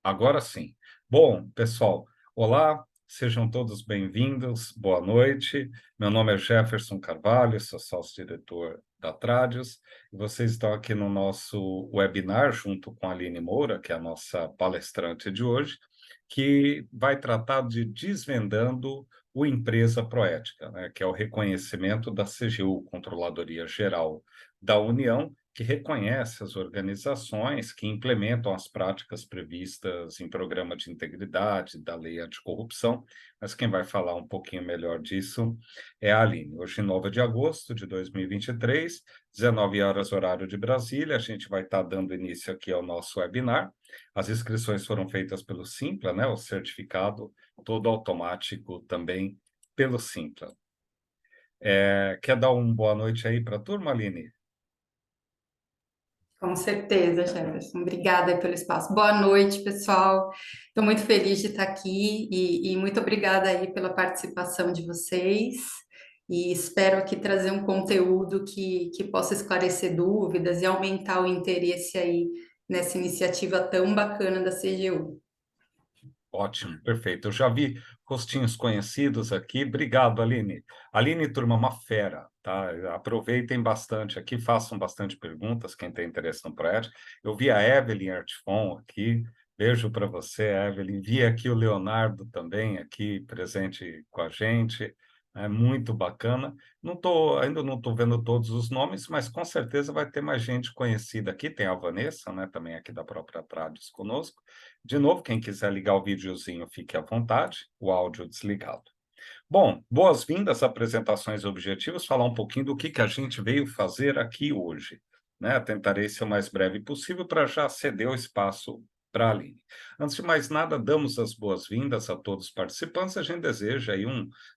Agora sim. Bom, pessoal, olá, sejam todos bem-vindos, boa noite. Meu nome é Jefferson Carvalho, sou sócio-diretor da Tradios, e vocês estão aqui no nosso webinar, junto com a Aline Moura, que é a nossa palestrante de hoje, que vai tratar de desvendando o Empresa Proética, né, que é o reconhecimento da CGU, Controladoria Geral da União, que reconhece as organizações que implementam as práticas previstas em programa de integridade da lei anticorrupção, mas quem vai falar um pouquinho melhor disso é a Aline. Hoje, 9 de agosto de 2023, 19 horas, horário de Brasília, a gente vai estar dando início aqui ao nosso webinar. As inscrições foram feitas pelo Simpla, né, o certificado todo automático também pelo Simpla. Quer dar uma boa noite aí para a turma, Aline? Com certeza, Jefferson. Obrigada aí pelo espaço. Boa noite, pessoal. Estou muito feliz de estar aqui e muito obrigada aí pela participação de vocês. E espero aqui trazer um conteúdo que possa esclarecer dúvidas e aumentar o interesse aí nessa iniciativa tão bacana da CGU. Ótimo, perfeito. Eu já vi rostinhos conhecidos aqui. Obrigado, Aline. Aline, turma, uma fera, tá? Aproveitem bastante aqui, façam bastante perguntas, quem tem interesse no projeto. Eu vi a Evelyn Artifon aqui. Beijo para você, Evelyn. Vi aqui o Leonardo também aqui presente com a gente. É muito bacana. Ainda não estou vendo todos os nomes, mas com certeza vai ter mais gente conhecida aqui. Tem a Vanessa, né, também aqui da própria Trades conosco. De novo, quem quiser ligar o videozinho, fique à vontade, o áudio desligado. Bom, boas-vindas, apresentações objetivas, falar um pouquinho do que a gente veio fazer aqui hoje, né? Tentarei ser o mais breve possível para já ceder o espaço para a Aline. Antes de mais nada, damos as boas-vindas a todos os participantes. A gente deseja aí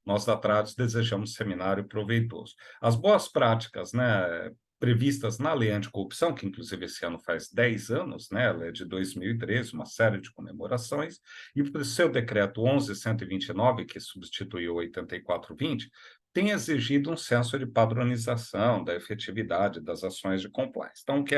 nós da Trados desejamos seminário proveitoso. As boas práticas, né? Previstas na Lei Anticorrupção, que inclusive esse ano faz 10 anos, né? Ela é de 2013, uma série de comemorações, e o seu decreto 11.129, que substituiu 84.20, tem exigido um senso de padronização da efetividade das ações de compliance. Então, que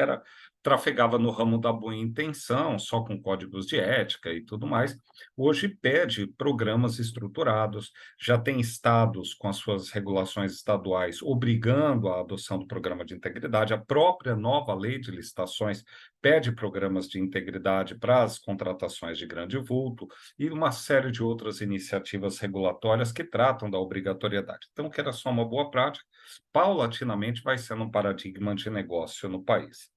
trafegava no ramo da boa intenção, só com códigos de ética e tudo mais, hoje pede programas estruturados, já tem estados com as suas regulações estaduais obrigando a adoção do programa de integridade, a própria nova lei de licitações pede programas de integridade para as contratações de grande vulto e uma série de outras iniciativas regulatórias que tratam da obrigatoriedade. Então, que era só uma boa prática, paulatinamente vai sendo um paradigma de negócio no país.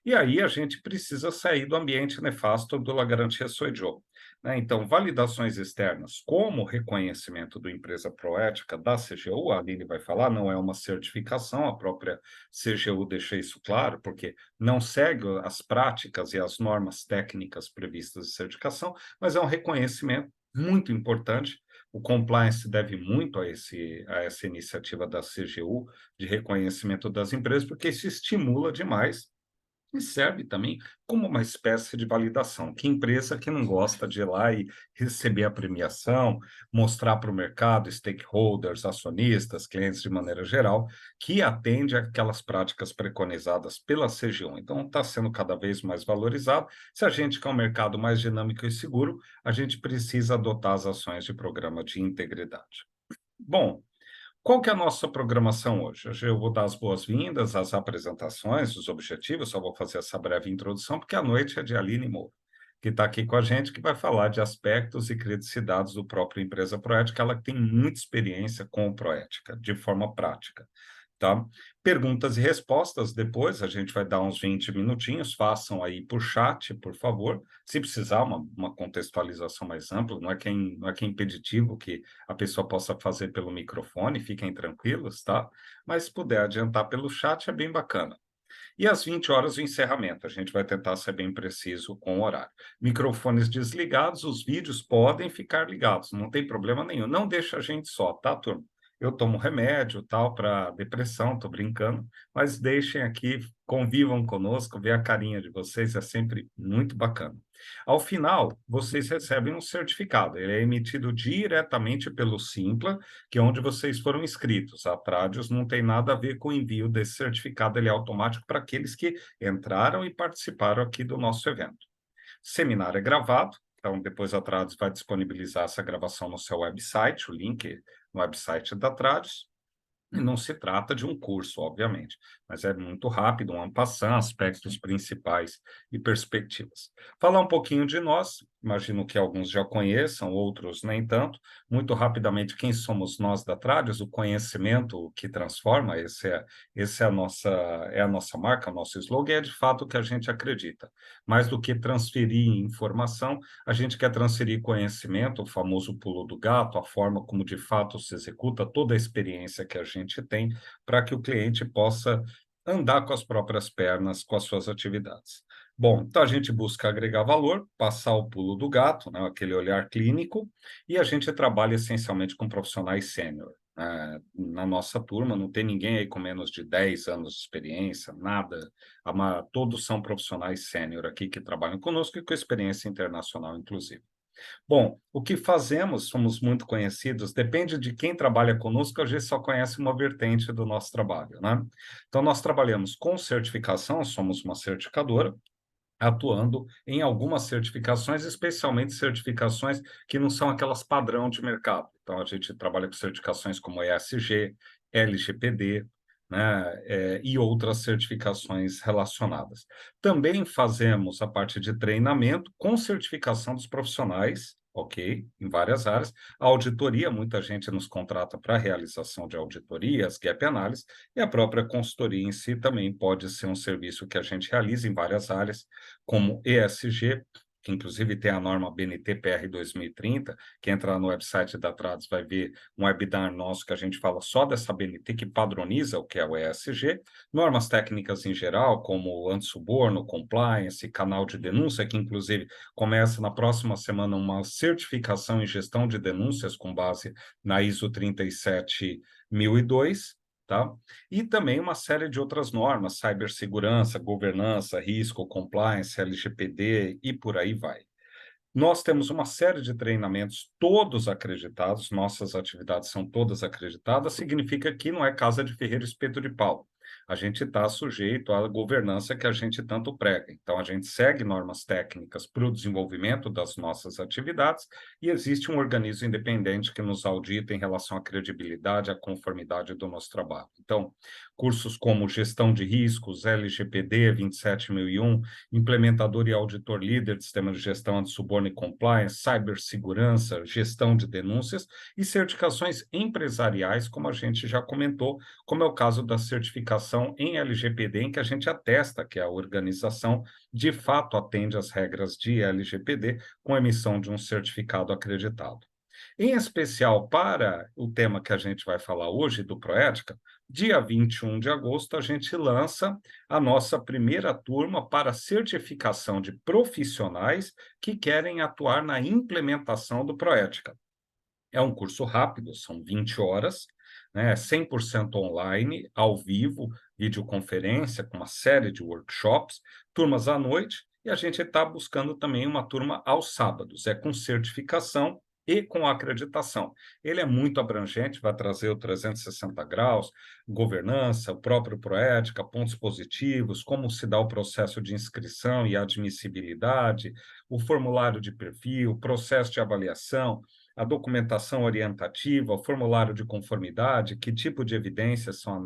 E aí a gente precisa sair do ambiente nefasto do La Garantia Suejo, né? Então, validações externas, como o reconhecimento do Empresa Proética da CGU, a Aline vai falar, não é uma certificação, a própria CGU deixa isso claro, porque não segue as práticas e as normas técnicas previstas de certificação, mas é um reconhecimento muito importante. O compliance deve muito a essa iniciativa da CGU de reconhecimento das empresas, porque isso estimula demais e serve também como uma espécie de validação. Que empresa que não gosta de ir lá e receber a premiação, mostrar para o mercado, stakeholders, acionistas, clientes de maneira geral, que atende aquelas práticas preconizadas pela CGU. Então, está sendo cada vez mais valorizado. Se a gente quer um mercado mais dinâmico e seguro, a gente precisa adotar as ações de programa de integridade. Bom, qual que é a nossa programação hoje? Hoje eu vou dar as boas-vindas, as apresentações, os objetivos, só vou fazer essa breve introdução, porque a noite é de Aline Moura, que está aqui com a gente, que vai falar de aspectos e criticidades do próprio Empresa Proética, ela tem muita experiência com Proética, de forma prática. Tá? Perguntas e respostas depois, a gente vai dar uns 20 minutinhos, façam aí por chat, por favor. Se precisar, uma contextualização mais ampla, não é que é impeditivo que a pessoa possa fazer pelo microfone, fiquem tranquilos, tá? Mas se puder adiantar pelo chat, é bem bacana. E às 20 horas o encerramento, a gente vai tentar ser bem preciso com o horário. Microfones desligados, os vídeos podem ficar ligados, não tem problema nenhum. Não deixa a gente só, tá, turma? Eu tomo remédio, tal, para depressão, tô brincando, mas deixem aqui, convivam conosco, ver a carinha de vocês, é sempre muito bacana. Ao final, vocês recebem um certificado, ele é emitido diretamente pelo Simpla, que é onde vocês foram inscritos. A Tradios não tem nada a ver com o envio desse certificado, ele é automático para aqueles que entraram e participaram aqui do nosso evento. Seminário é gravado, então depois a Trades vai disponibilizar essa gravação no seu website, o link no website da Trades. E não se trata de um curso, obviamente, mas é muito rápido, um en passant, aspectos principais e perspectivas. Falar um pouquinho de nós, imagino que alguns já conheçam, outros nem tanto. Muito rapidamente, quem somos nós da Trades? O conhecimento que transforma, esse é a nossa marca, o nosso slogan, é de fato o que a gente acredita. Mais do que transferir informação, a gente quer transferir conhecimento, o famoso pulo do gato, a forma como de fato se executa, toda a experiência que a gente tem, para que o cliente possa andar com as próprias pernas com as suas atividades. Bom, então a gente busca agregar valor, passar o pulo do gato, né, aquele olhar clínico, e a gente trabalha essencialmente com profissionais sênior. Na nossa turma não tem ninguém aí com menos de 10 anos de experiência, nada. Todos são profissionais sênior aqui que trabalham conosco e com experiência internacional, inclusive. Bom, o que fazemos, somos muito conhecidos, depende de quem trabalha conosco, a gente só conhece uma vertente do nosso trabalho, né? Então, nós trabalhamos com certificação, somos uma certificadora, atuando em algumas certificações, especialmente certificações que não são aquelas padrão de mercado. Então, a gente trabalha com certificações como ESG, LGPD, né, e outras certificações relacionadas. Também fazemos a parte de treinamento com certificação dos profissionais, ok, em várias áreas. A auditoria, muita gente nos contrata para a realização de auditorias, gap analysis, e a própria consultoria em si também pode ser um serviço que a gente realiza em várias áreas, como ESG, que inclusive tem a norma BNT-PR 2030, que entra no website da Trades vai ver um webinar nosso que a gente fala só dessa BNT que padroniza o que é o ESG, normas técnicas em geral, como antissuborno, compliance, canal de denúncia, que inclusive começa na próxima semana uma certificação em gestão de denúncias com base na ISO 37002, tá? E também uma série de outras normas, cibersegurança, governança, risco, compliance, LGPD e por aí vai. Nós temos uma série de treinamentos, todos acreditados, nossas atividades são todas acreditadas, significa que não é casa de ferreiro espeto de pau. A gente está sujeito à governança que a gente tanto prega. Então, a gente segue normas técnicas para o desenvolvimento das nossas atividades e existe um organismo independente que nos audita em relação à credibilidade, à conformidade do nosso trabalho. Então, cursos como gestão de riscos, LGPD 27001, implementador e auditor líder de sistemas de gestão anti-suborno e compliance, cibersegurança, gestão de denúncias e certificações empresariais, como a gente já comentou, como é o caso da certificação em LGPD, em que a gente atesta que a organização de fato atende às regras de LGPD com a emissão de um certificado acreditado. Em especial para o tema que a gente vai falar hoje, do Proética, dia 21 de agosto, a gente lança a nossa primeira turma para certificação de profissionais que querem atuar na implementação do Proética. É um curso rápido, são 20 horas, né, 100% online, ao vivo, videoconferência, com uma série de workshops, turmas à noite, e a gente está buscando também uma turma aos sábados, é com certificação e com acreditação. Ele é muito abrangente, vai trazer o 360 graus, governança, o próprio Proética, pontos positivos, como se dá o processo de inscrição e admissibilidade, o formulário de perfil, processo de avaliação, a documentação orientativa, o formulário de conformidade, que tipo de evidências são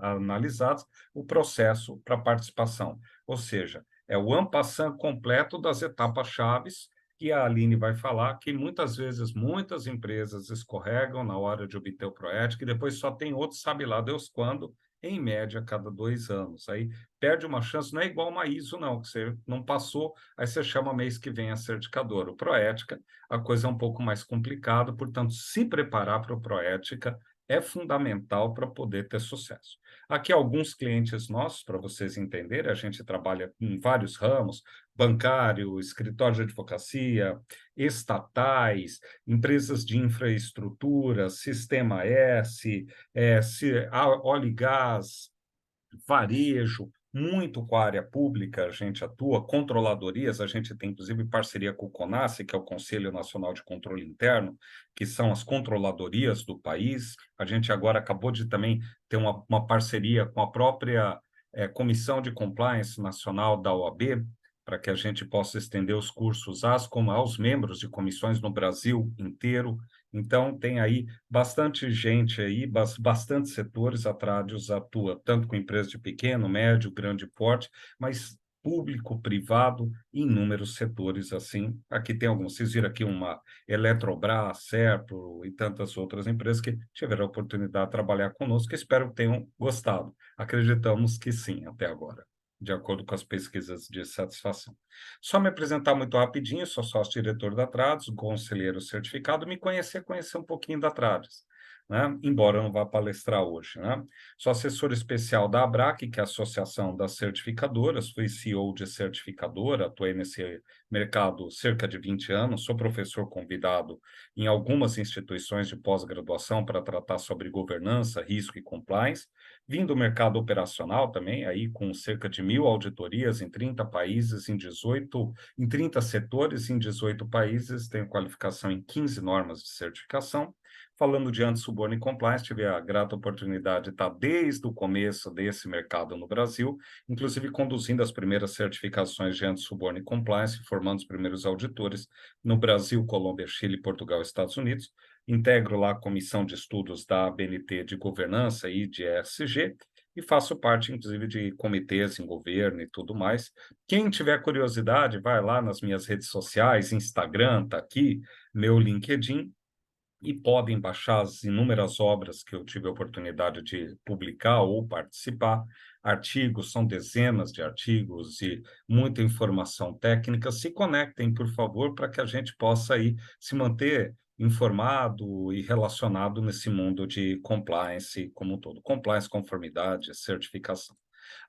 analisadas, o processo para participação. Ou seja, é o en passant completo das etapas chaves que a Aline vai falar, que muitas vezes muitas empresas escorregam na hora de obter o Proética e depois só tem outro, sabe lá Deus quando, em média, a cada 2 anos. Aí perde uma chance, não é igual uma ISO, não, que você não passou, aí você chama mês que vem a certificadora. O Proética, a coisa é um pouco mais complicada, portanto, se preparar para o Proética é fundamental para poder ter sucesso. Aqui alguns clientes nossos, para vocês entenderem, a gente trabalha em vários ramos, bancário, escritório de advocacia, estatais, empresas de infraestrutura, Sistema S, óleo e gás, varejo, muito com a área pública, a gente atua, controladorias, a gente tem inclusive parceria com o CONAS, que é o Conselho Nacional de Controle Interno, que são as controladorias do país. A gente agora acabou de também ter uma parceria com a própria Comissão de Compliance Nacional da OAB, para que a gente possa estender os cursos como aos membros de comissões no Brasil inteiro. Então, tem aí bastante gente aí, bastante setores, a Tradius atua tanto com empresas de pequeno, médio, grande porte, mas público, privado, em inúmeros setores, assim. Aqui tem alguns, vocês viram aqui uma Eletrobras, Serpro e tantas outras empresas que tiveram a oportunidade de trabalhar conosco, espero que tenham gostado. Acreditamos que sim, até agora, de acordo com as pesquisas de satisfação. Só me apresentar muito rapidinho, sou sócio-diretor da Trades, conselheiro certificado, me conhecer um pouquinho da Trades, né? Embora eu não vá palestrar hoje, né? Sou assessor especial da ABRAC, que é a Associação das Certificadoras, fui CEO de certificadora, atuei nesse mercado cerca de 20 anos, sou professor convidado em algumas instituições de pós-graduação para tratar sobre governança, risco e compliance, vim do mercado operacional também, aí com cerca de 1.000 auditorias em 30 países, em 30 setores, em 18 países, tenho qualificação em 15 normas de certificação. Falando de anti-suborno e compliance, tive a grata oportunidade de estar desde o começo desse mercado no Brasil, inclusive conduzindo as primeiras certificações de anti-suborno e compliance, formando os primeiros auditores no Brasil, Colômbia, Chile, Portugal e Estados Unidos. Integro lá a comissão de estudos da ABNT de governança e de ESG, e faço parte, inclusive, de comitês em governo e tudo mais. Quem tiver curiosidade, vai lá nas minhas redes sociais, Instagram, está aqui, meu LinkedIn, e podem baixar as inúmeras obras que eu tive a oportunidade de publicar ou participar. Artigos, são dezenas de artigos e muita informação técnica. Se conectem, por favor, para que a gente possa aí se manter informado e relacionado nesse mundo de compliance como um todo. Compliance, conformidade, certificação.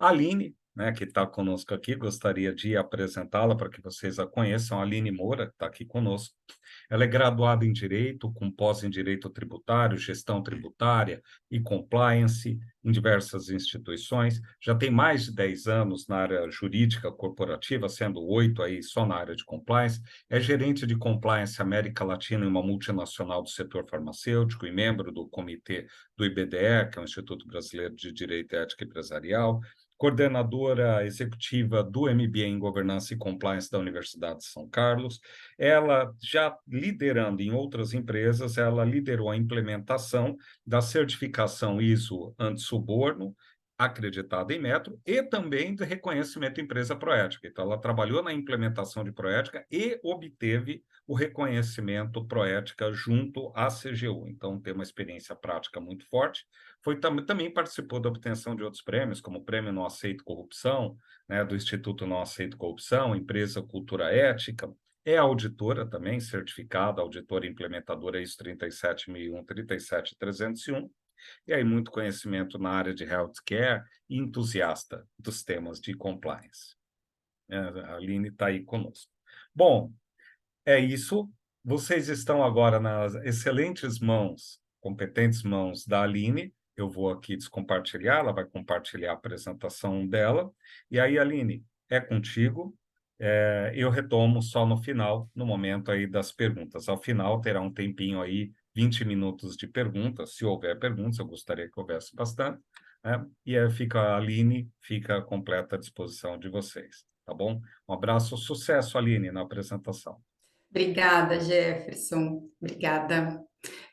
A Aline, né, que está conosco aqui, gostaria de apresentá-la para que vocês a conheçam. A Aline Moura, que está aqui conosco. Ela é graduada em Direito, com pós em Direito Tributário, Gestão Tributária e Compliance em diversas instituições. Já tem mais de 10 anos na área jurídica corporativa, sendo 8 aí só na área de compliance. É gerente de Compliance América Latina em uma multinacional do setor farmacêutico e membro do comitê do IBDE, que é o Instituto Brasileiro de Direito, Ética Empresarial, coordenadora executiva do MBA em Governança e Compliance da Universidade de São Carlos. Ela, já liderando em outras empresas, ela liderou a implementação da certificação ISO anti-suborno, acreditada em Metro, e também de reconhecimento empresa Proética. Então, ela trabalhou na implementação de Proética e obteve o reconhecimento Proética junto à CGU. Então, tem uma experiência prática muito forte. Também participou da obtenção de outros prêmios, como o Prêmio Não Aceito Corrupção, né, do Instituto Não Aceito Corrupção, Empresa Cultura Ética. É auditora também, certificada, auditora implementadora ISO 37001, 37301, e aí muito conhecimento na área de healthcare e entusiasta dos temas de compliance. A Aline está aí conosco. Bom, é isso. Vocês estão agora nas excelentes mãos, competentes mãos da Aline. Eu vou aqui descompartilhar, ela vai compartilhar a apresentação dela. E aí, Aline, é contigo. Eu retomo só no final, no momento aí das perguntas. Ao final, terá um tempinho aí, 20 minutos de perguntas. Se houver perguntas, eu gostaria que houvesse bastante, né? E aí fica a Aline, fica à completa disposição de vocês, tá bom? Um abraço, sucesso, Aline, na apresentação. Obrigada, Jefferson. Obrigada.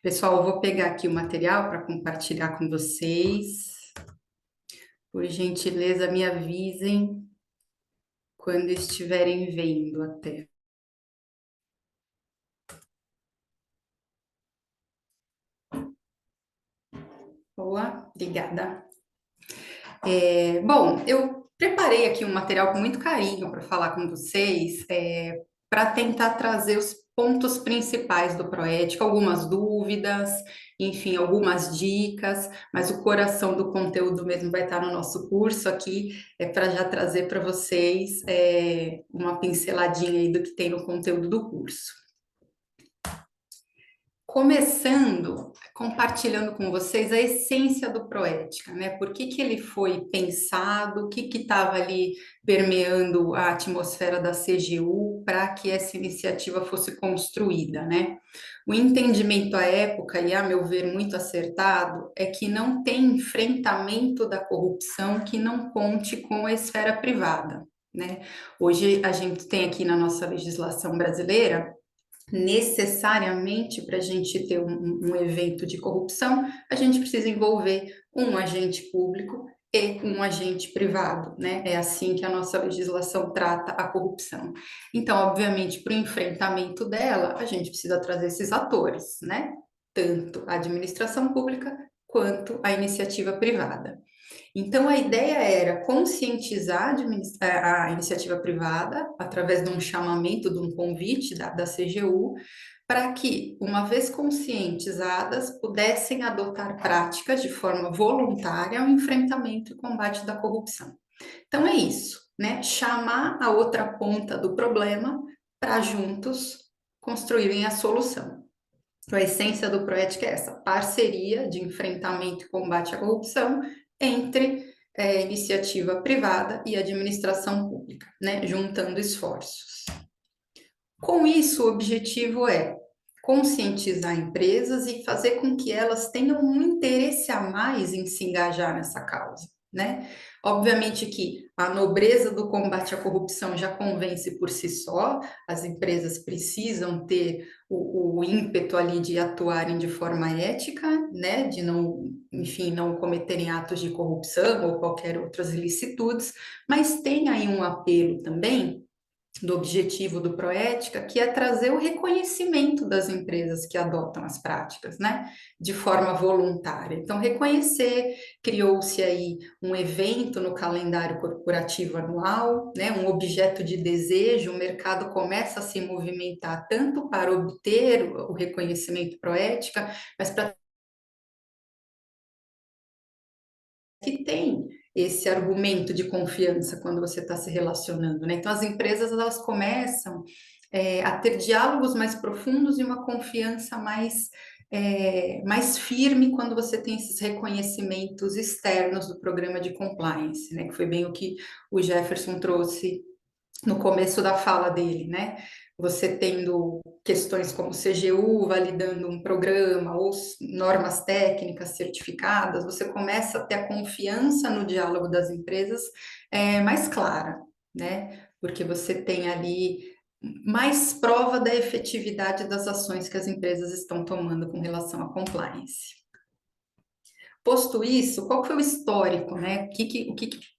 Pessoal, eu vou pegar aqui o material para compartilhar com vocês. Por gentileza, me avisem quando estiverem vendo a tela. Boa, obrigada. Bom, eu preparei aqui um material com muito carinho para falar com vocês, para tentar trazer os pontos principais do Proética, algumas dúvidas, enfim, algumas dicas, mas o coração do conteúdo mesmo vai estar no nosso curso aqui, para já trazer para vocês uma pinceladinha aí do que tem no conteúdo do curso. Começando, compartilhando com vocês a essência do Proética, né? Por que que ele foi pensado, o que que estava ali permeando a atmosfera da CGU para que essa iniciativa fosse construída, né? O entendimento à época, e a meu ver muito acertado, é que não tem enfrentamento da corrupção que não conte com a esfera privada. né? Hoje a gente tem aqui na nossa legislação brasileira, necessariamente para a gente ter um evento de corrupção, a gente precisa envolver um agente público e um agente privado, né? É assim que a nossa legislação trata a corrupção. Então, obviamente, para o enfrentamento dela, a gente precisa trazer esses atores, né? Tanto a administração pública quanto a iniciativa privada. Então, a ideia era conscientizar a iniciativa privada, através de um chamamento, de um convite da CGU, para que, uma vez conscientizadas, pudessem adotar práticas de forma voluntária ao enfrentamento e combate da corrupção. Então, é isso, né? Chamar a outra ponta do problema para juntos construírem a solução. Então, a essência do Proética é essa, parceria de enfrentamento e combate à corrupção entre iniciativa privada e administração pública, né, juntando esforços. Com isso, o objetivo é conscientizar empresas e fazer com que elas tenham um interesse a mais em se engajar nessa causa, né? Obviamente que a nobreza do combate à corrupção já convence por si só, as empresas precisam ter o ímpeto ali de atuarem de forma ética, né? De não, enfim, não cometerem atos de corrupção ou qualquer outras ilicitudes, mas tem aí um apelo também do objetivo do Proética, que é trazer o reconhecimento das empresas que adotam as práticas, né, de forma voluntária. Então, reconhecer, criou-se aí um evento no calendário corporativo anual, né, um objeto de desejo, o mercado começa a se movimentar tanto para obter o reconhecimento Proética, mas para que tem esse argumento de confiança quando você está se relacionando, né? Então, as empresas, elas começam a ter diálogos mais profundos e uma confiança mais firme quando você tem esses reconhecimentos externos do programa de compliance, né? Que foi bem o que o Jefferson trouxe no começo da fala dele, né? Você tendo questões como CGU validando um programa ou normas técnicas certificadas, você começa a ter a confiança no diálogo das empresas mais clara, né? Porque você tem ali mais prova da efetividade das ações que as empresas estão tomando com relação à compliance. Posto isso, qual foi o histórico, né?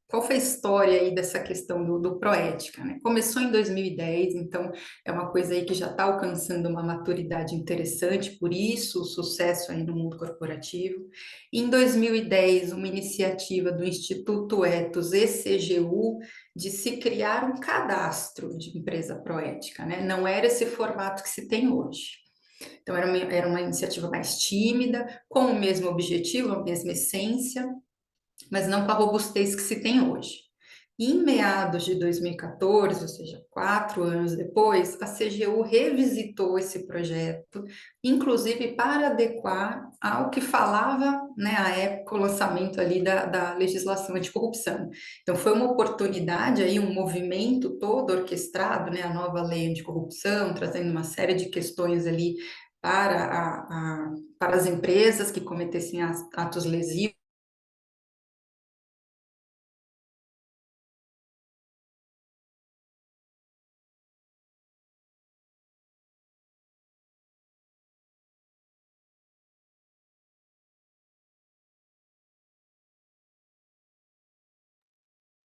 Qual foi a história aí dessa questão do Proética, né? Começou em 2010, então é uma coisa aí que já está alcançando uma maturidade interessante, por isso o sucesso aí no mundo corporativo. Em 2010, uma iniciativa do Instituto Ethos e CGU de se criar um cadastro de empresa proética, né? Não era esse formato que se tem hoje. Então, era uma iniciativa mais tímida, com o mesmo objetivo, a mesma essência, mas não com a robustez que se tem hoje. E em meados de 2014, ou seja, 4 anos depois, a CGU revisitou esse projeto, inclusive para adequar ao que falava, né, à época, o lançamento ali da legislação anticorrupção. Então, foi uma oportunidade, aí, um movimento todo orquestrado, né, a nova lei anticorrupção, trazendo uma série de questões ali para as empresas que cometessem atos lesivos.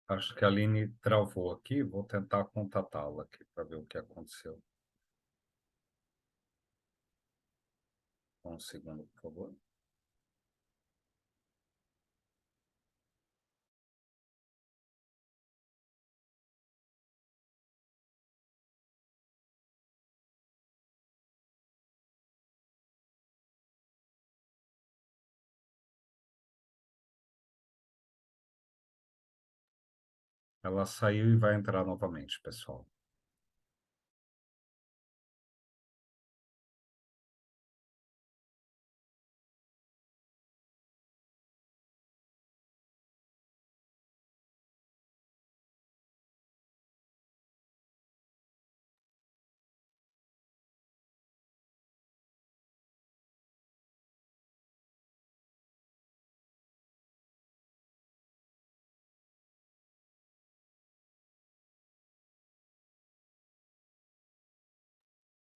Acho que a Aline travou aqui, vou tentar contatá-la aqui para ver o que aconteceu. Um segundo, por favor. Ela saiu e vai entrar novamente, pessoal.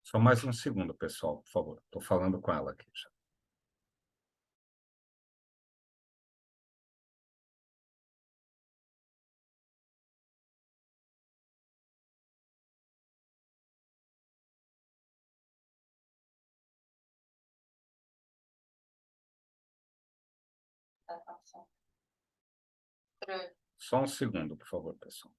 Só mais um segundo, pessoal, por favor. Estou falando com ela aqui já. Só um segundo, por favor, pessoal.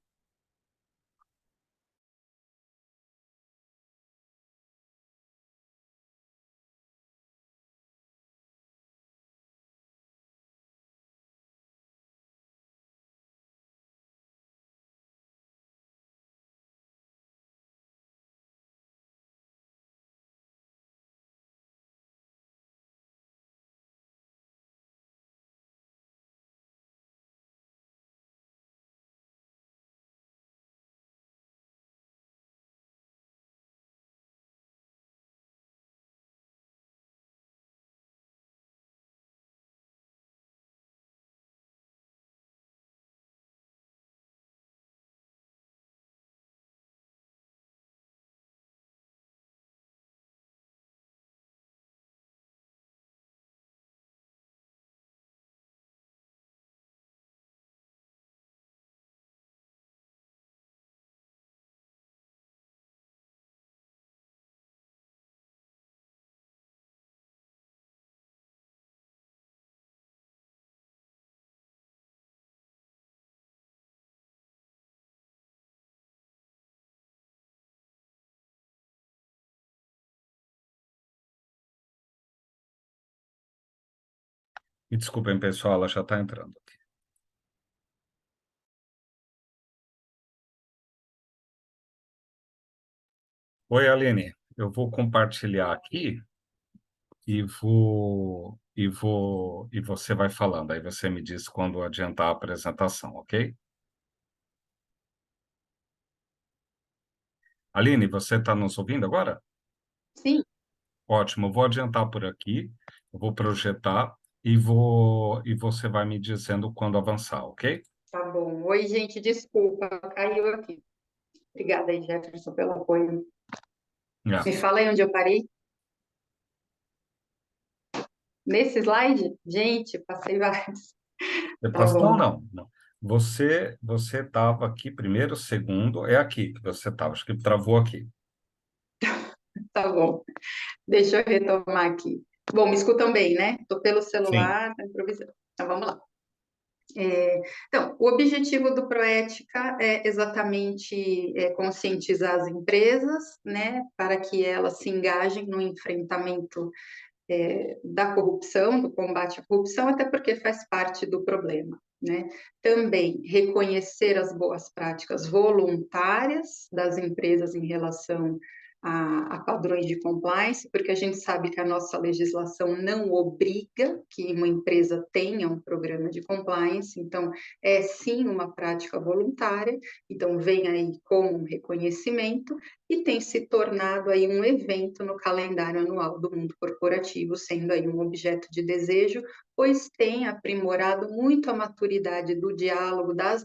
Me desculpem, pessoal, ela já está entrando aqui. Oi, Aline. Eu vou compartilhar aqui e você vai falando. Aí você me diz quando adiantar a apresentação, ok? Aline, você está nos ouvindo agora? Sim. Ótimo, eu vou adiantar por aqui, eu vou projetar e você vai me dizendo quando avançar, ok? Tá bom. Oi, gente, desculpa, caiu aqui. Obrigada aí, Jefferson, pelo apoio. Já. Me fala aí onde eu parei. Nesse slide? Gente, passei vários. Tá Não, bom, não, não. Você estava aqui primeiro, segundo, é aqui que você estava, acho que travou aqui. tá bom. Deixa eu retomar aqui. Bom, me escutam bem, né? Estou pelo Sim. celular, tá improvisando. Então, vamos lá. Então, o objetivo do Proética é exatamente conscientizar as empresas, né, para que elas se engajem no enfrentamento da corrupção, do combate à corrupção, até porque faz parte do problema, né? Também reconhecer as boas práticas voluntárias das empresas em relação a padrões de compliance, porque a gente sabe que a nossa legislação não obriga que uma empresa tenha um programa de compliance, então é sim uma prática voluntária, então vem aí como um reconhecimento e tem se tornado aí um evento no calendário anual do mundo corporativo, sendo aí um objeto de desejo, pois tem aprimorado muito a maturidade do diálogo das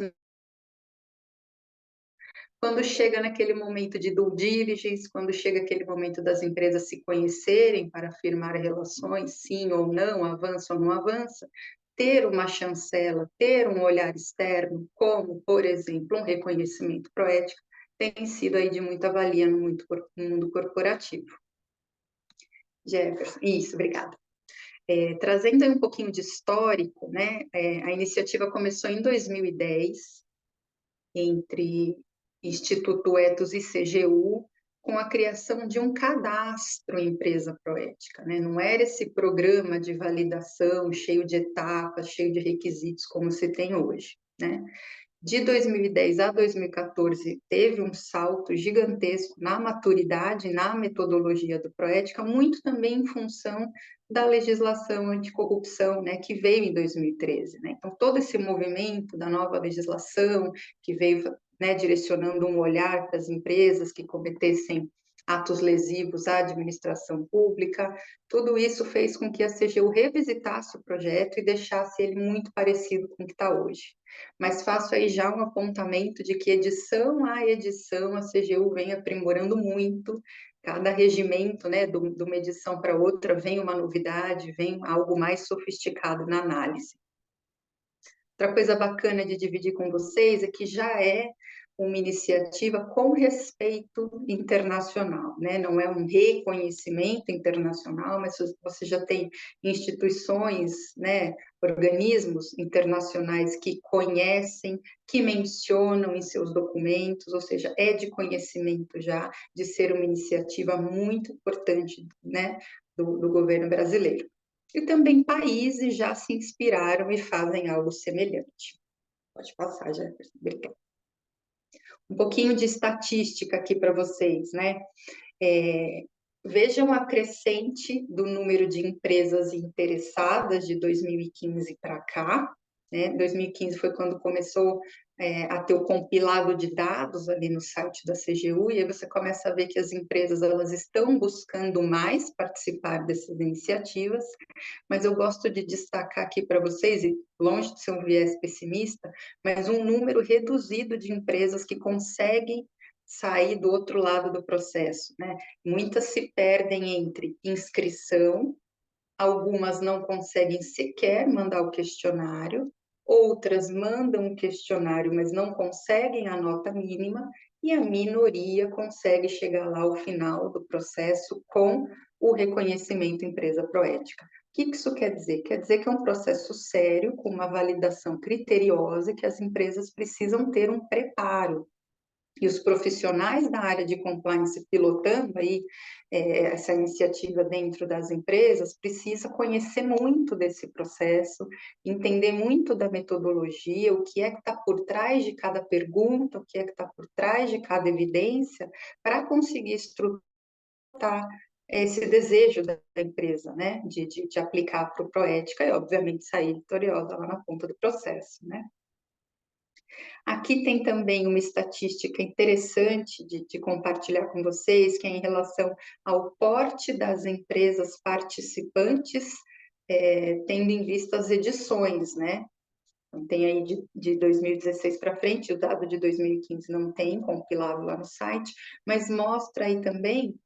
quando chega naquele momento de due diligence, quando chega aquele momento das empresas se conhecerem para firmar relações, sim ou não, avança ou não avança, ter uma chancela, ter um olhar externo, como, por exemplo, um reconhecimento proético, tem sido aí de muita valia no mundo corporativo. Jefferson, isso, obrigada. Trazendo aí um pouquinho de histórico, né, a iniciativa começou em 2010, entre Instituto Etos e CGU, com a criação de um cadastro empresa proética, né? Não era esse programa de validação cheio de etapas, cheio de requisitos como se tem hoje, né? De 2010 a 2014, teve um salto gigantesco na maturidade, na metodologia do Proética, muito também em função da legislação anticorrupção, né, que veio em 2013. Né? Então, todo esse movimento da nova legislação, que veio, né, direcionando um olhar para as empresas que cometessem atos lesivos à administração pública. Tudo isso fez com que a CGU revisitasse o projeto e deixasse ele muito parecido com o que está hoje. Mas faço aí já um apontamento de que edição a edição a CGU vem aprimorando muito. Cada regimento, né, de uma edição para outra, vem uma novidade, vem algo mais sofisticado na análise. Outra coisa bacana de dividir com vocês é que já é uma iniciativa com respeito internacional, né? Não é um reconhecimento internacional, mas você já tem instituições, né, organismos internacionais que conhecem, que mencionam em seus documentos, ou seja, é de conhecimento já de ser uma iniciativa muito importante, né, do governo brasileiro. E também países já se inspiraram e fazem algo semelhante. Pode passar, Jefferson. Obrigada. Um pouquinho de estatística aqui para vocês, né? Vejam a crescente do número de empresas interessadas de 2015 para cá, né? 2015 foi quando começou a ter o compilado de dados ali no site da CGU, e aí você começa a ver que as empresas elas estão buscando mais participar dessas iniciativas, mas eu gosto de destacar aqui para vocês, e longe de ser um viés pessimista, mas um número reduzido de empresas que conseguem sair do outro lado do processo, né? Muitas se perdem entre inscrição, algumas não conseguem sequer mandar o questionário, outras mandam o questionário, mas não conseguem a nota mínima, e a minoria consegue chegar lá ao final do processo com o reconhecimento empresa proética. O que isso quer dizer? Quer dizer que é um processo sério, com uma validação criteriosa, que as empresas precisam ter um preparo. E os profissionais da área de compliance pilotando aí essa iniciativa dentro das empresas precisa conhecer muito desse processo, entender muito da metodologia, o que é que está por trás de cada pergunta, o que é que está por trás de cada evidência, para conseguir estruturar esse desejo da empresa, né, de aplicar para o Proética e, obviamente, sair vitoriosa lá na ponta do processo, né. Aqui tem também uma estatística interessante de compartilhar com vocês, que é em relação ao porte das empresas participantes, tendo em vista as edições, né? Então, tem aí de 2016 para frente, o dado de 2015 não tem compilado lá no site, mas mostra aí também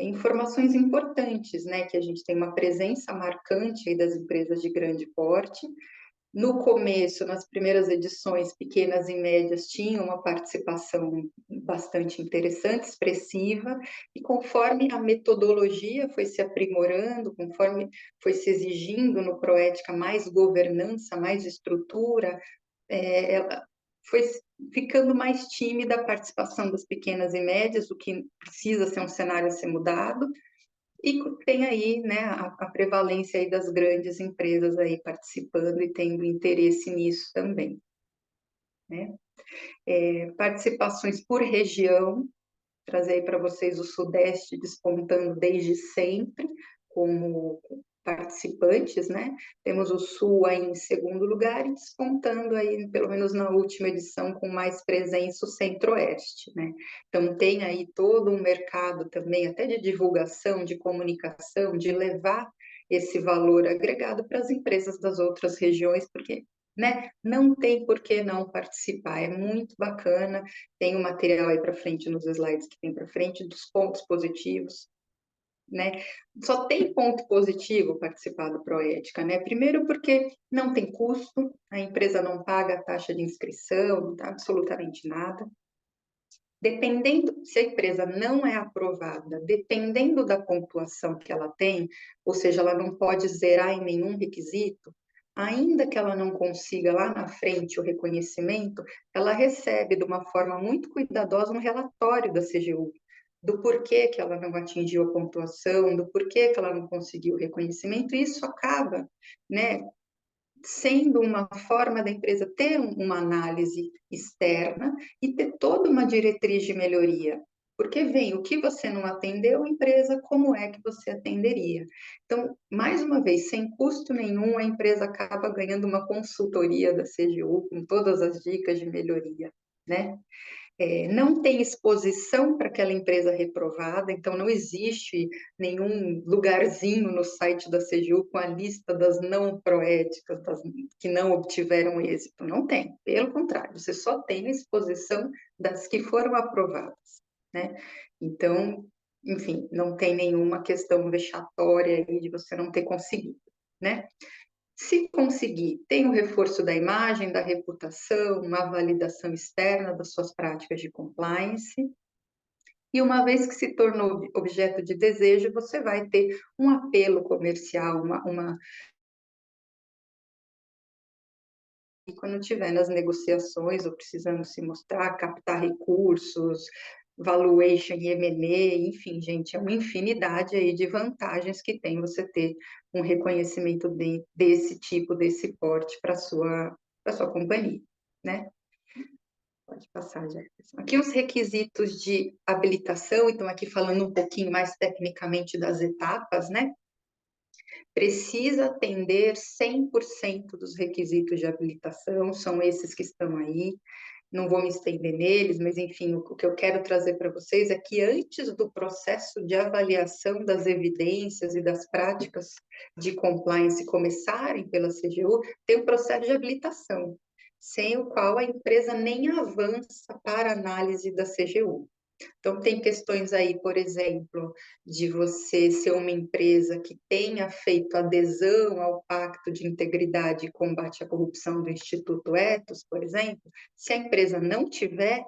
informações importantes, né? Que a gente tem uma presença marcante aí das empresas de grande porte. No começo, nas primeiras edições, pequenas e médias tinham uma participação bastante interessante, expressiva, e conforme a metodologia foi se aprimorando, conforme foi se exigindo no Proética mais governança, mais estrutura, ela foi ficando mais tímida a participação das pequenas e médias, o que precisa ser um cenário a ser mudado, e tem aí, né, a prevalência aí das grandes empresas aí participando e tendo interesse nisso também, né? Participações por região, trazer aí para vocês o Sudeste despontando desde sempre como participantes, né? Temos o Sul aí em segundo lugar e despontando aí, pelo menos na última edição, com mais presença o Centro-Oeste, né? Então tem aí todo um mercado também, até de divulgação, de comunicação, de levar esse valor agregado para as empresas das outras regiões, porque, né, não tem por que não participar, é muito bacana, tem o material aí para frente, nos slides que tem para frente, dos pontos positivos, né? Só tem ponto positivo participar do Proética, né? Primeiro porque não tem custo, a empresa não paga a taxa de inscrição, não dá absolutamente nada. Dependendo, se a empresa não é aprovada, dependendo da pontuação que ela tem, ou seja, ela não pode zerar em nenhum requisito, ainda que ela não consiga lá na frente o reconhecimento, ela recebe de uma forma muito cuidadosa um relatório da CGU, do porquê que ela não atingiu a pontuação, do porquê que ela não conseguiu o reconhecimento, e isso acaba, né, sendo uma forma da empresa ter uma análise externa e ter toda uma diretriz de melhoria. Porque vem o que você não atendeu, empresa, como é que você atenderia? Então, mais uma vez, sem custo nenhum, a empresa acaba ganhando uma consultoria da CGU com todas as dicas de melhoria, né? não tem exposição para aquela empresa reprovada, então não existe nenhum lugarzinho no site da CGU com a lista das não proéticas, das que não obtiveram êxito. Não tem, pelo contrário, você só tem a exposição das que foram aprovadas, né? Então, enfim, não tem nenhuma questão vexatória aí de você não ter conseguido, né? Se conseguir, tem o reforço da imagem, da reputação, uma validação externa das suas práticas de compliance. E uma vez que se tornou objeto de desejo, você vai ter um apelo comercial, e quando estiver nas negociações ou precisando se mostrar, captar recursos, valuation e M&A, enfim, gente, é uma infinidade aí de vantagens que tem você ter um reconhecimento desse tipo, desse porte para sua companhia, né? Pode passar, Jefferson. Aqui os requisitos de habilitação, então aqui falando um pouquinho mais tecnicamente das etapas, né? Precisa atender 100% dos requisitos de habilitação, são esses que estão aí. Não vou me estender neles, mas enfim, o que eu quero trazer para vocês é que antes do processo de avaliação das evidências e das práticas de compliance começarem pela CGU, tem o processo de habilitação, sem o qual a empresa nem avança para análise da CGU. Então, tem questões aí, por exemplo, de você ser uma empresa que tenha feito adesão ao Pacto de Integridade e Combate à Corrupção do Instituto Etos, por exemplo. Se a empresa não tiver,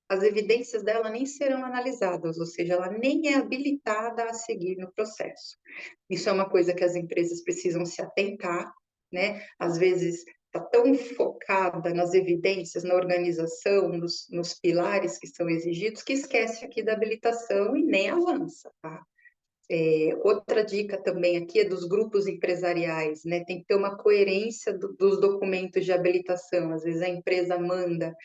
as evidências dela nem serão analisadas, ou seja, ela nem é habilitada a seguir no processo. Isso é uma coisa que as empresas precisam se atentar, né? Às vezes está tão focada nas evidências, na organização, nos pilares que são exigidos, que esquece aqui da habilitação e nem avança, tá? Outra dica também aqui é dos grupos empresariais, né? Tem que ter uma coerência dos documentos de habilitação. Às vezes a empresa manda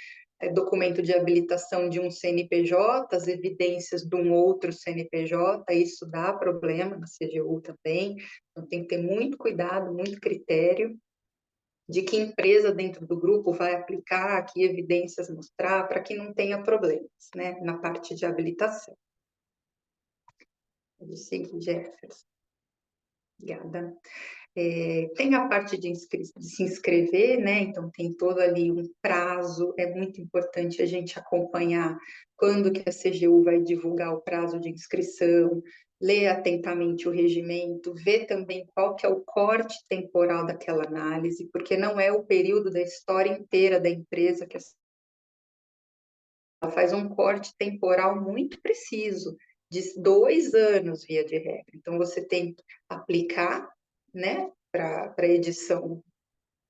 documento de habilitação de um CNPJ, as evidências de um outro CNPJ, isso dá problema na CGU também. Então tem que ter muito cuidado, muito critério de que empresa dentro do grupo vai aplicar, que evidências mostrar, para que não tenha problemas, né, na parte de habilitação. Pode seguir, Jefferson. Obrigada. Tem a parte de se inscrever, né? Então tem todo ali um prazo, é muito importante a gente acompanhar quando que a CGU vai divulgar o prazo de inscrição, ler atentamente o regimento, ver também qual que é o corte temporal daquela análise, porque não é o período da história inteira da empresa que ela faz um corte temporal muito preciso, de 2 anos, via de regra. Então, você tem que aplicar, né, para a edição